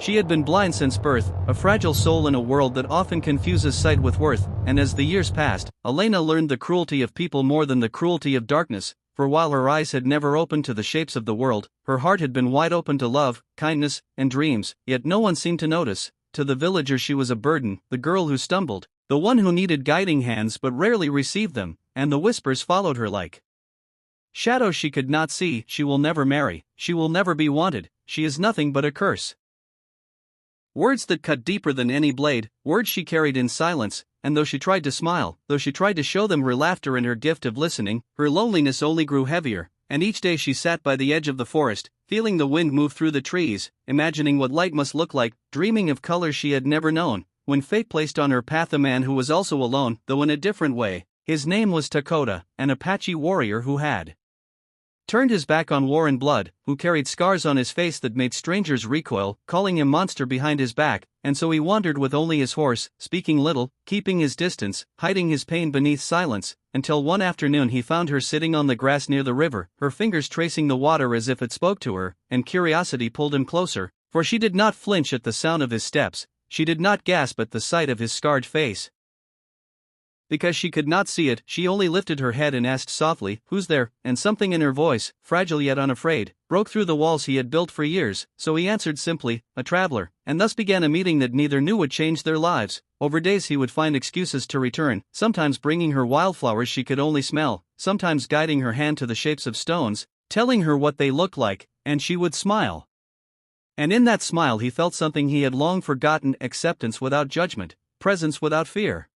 She had been blind since birth, a fragile soul in a world that often confuses sight with worth, and as the years passed, Elena learned the cruelty of people more than the cruelty of darkness, for while her eyes had never opened to the shapes of the world, her heart had been wide open to love, kindness, and dreams, yet no one seemed to notice. To the villagers she was a burden, the girl who stumbled, the one who needed guiding hands but rarely received them, and the whispers followed her like shadows she could not see. She will never marry, she will never be wanted, she is nothing but a curse. Words that cut deeper than any blade, words she carried in silence, and though she tried to smile, though she tried to show them her laughter and her gift of listening, her loneliness only grew heavier, and each day she sat by the edge of the forest, feeling the wind move through the trees, imagining what light must look like, dreaming of colors she had never known, when fate placed on her path a man who was also alone, though in a different way. His name was Dakota, an Apache warrior who had turned his back on war and blood, who carried scars on his face that made strangers recoil, calling him monster behind his back, and so he wandered with only his horse, speaking little, keeping his distance, hiding his pain beneath silence, until one afternoon he found her sitting on the grass near the river, her fingers tracing the water as if it spoke to her, and curiosity pulled him closer, for she did not flinch at the sound of his steps, she did not gasp at the sight of his scarred face. Because she could not see it, she only lifted her head and asked softly, "Who's there?" And something in her voice, fragile yet unafraid, broke through the walls he had built for years, so he answered simply, "A traveler," and thus began a meeting that neither knew would change their lives. Over days he would find excuses to return, sometimes bringing her wildflowers she could only smell, sometimes guiding her hand to the shapes of stones, telling her what they looked like, and she would smile. And in that smile he felt something he had long forgotten: acceptance without judgment, presence without fear.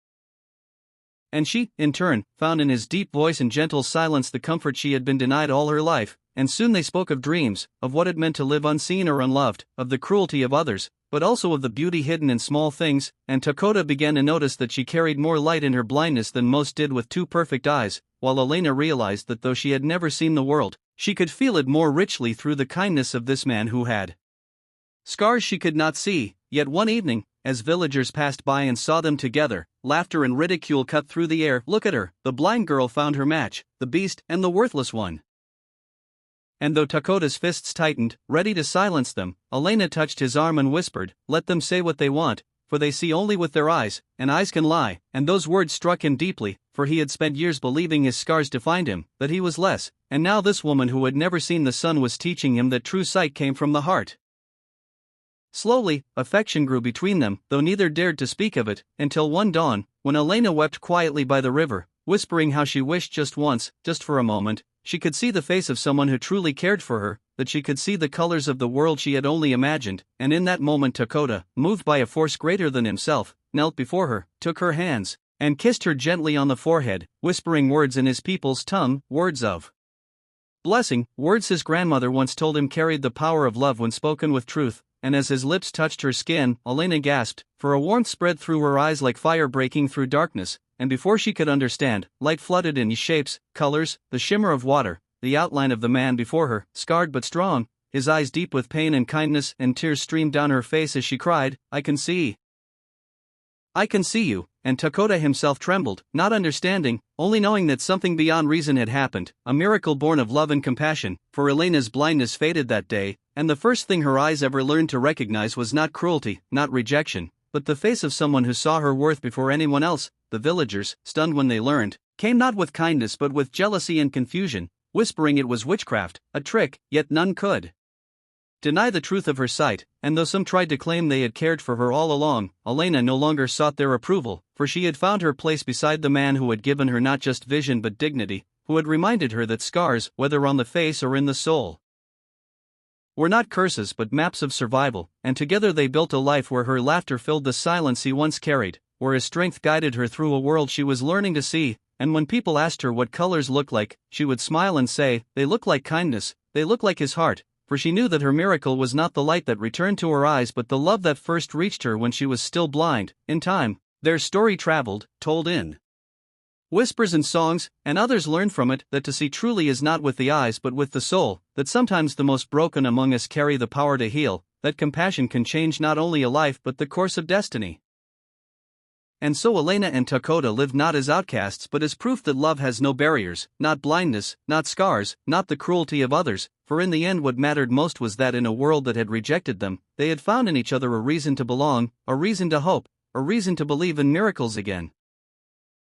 And she, in turn, found in his deep voice and gentle silence the comfort she had been denied all her life, and soon they spoke of dreams, of what it meant to live unseen or unloved, of the cruelty of others, but also of the beauty hidden in small things, and Dakota began to notice that she carried more light in her blindness than most did with two perfect eyes, while Elena realized that though she had never seen the world, she could feel it more richly through the kindness of this man who had scars she could not see. Yet one evening, as villagers passed by and saw them together, laughter and ridicule cut through the air. "Look at her," the blind girl found her match, the beast and the worthless one. And though Dakota's fists tightened, ready to silence them, Elena touched his arm and whispered, "Let them say what they want, for they see only with their eyes, and eyes can lie." And those words struck him deeply, for he had spent years believing his scars defined him, that he was less, and now this woman who had never seen the sun was teaching him that true sight came from the heart. Slowly, affection grew between them, though neither dared to speak of it, until one dawn, when Elena wept quietly by the river, whispering how she wished just once, just for a moment, she could see the face of someone who truly cared for her, that she could see the colors of the world she had only imagined, and in that moment Dakota, moved by a force greater than himself, knelt before her, took her hands, and kissed her gently on the forehead, whispering words in his people's tongue, words of blessing, words his grandmother once told him carried the power of love when spoken with truth. And as his lips touched her skin, Elena gasped, for a warmth spread through her eyes like fire breaking through darkness, and before she could understand, light flooded in shapes, colors, the shimmer of water, the outline of the man before her, scarred but strong, his eyes deep with pain and kindness, and tears streamed down her face as she cried, "I can see. I can see you." And Dakota himself trembled, not understanding, only knowing that something beyond reason had happened, a miracle born of love and compassion, for Elena's blindness faded that day, and the first thing her eyes ever learned to recognize was not cruelty, not rejection, but the face of someone who saw her worth before anyone else. The villagers, stunned when they learned, came not with kindness but with jealousy and confusion, whispering it was witchcraft, a trick, yet none could deny the truth of her sight, and though some tried to claim they had cared for her all along, Elena no longer sought their approval, for she had found her place beside the man who had given her not just vision but dignity, who had reminded her that scars, whether on the face or in the soul, were not curses but maps of survival, and together they built a life where her laughter filled the silence he once carried, where his strength guided her through a world she was learning to see, and when people asked her what colors looked like, she would smile and say, "They look like kindness, they look like his heart," for she knew that her miracle was not the light that returned to her eyes but the love that first reached her when she was still blind. In time, their story traveled, told in whispers and songs, and others learned from it that to see truly is not with the eyes but with the soul, that sometimes the most broken among us carry the power to heal, that compassion can change not only a life but the course of destiny. And so Elena and Dakota lived not as outcasts but as proof that love has no barriers, not blindness, not scars, not the cruelty of others, for in the end what mattered most was that in a world that had rejected them, they had found in each other a reason to belong, a reason to hope, a reason to believe in miracles again.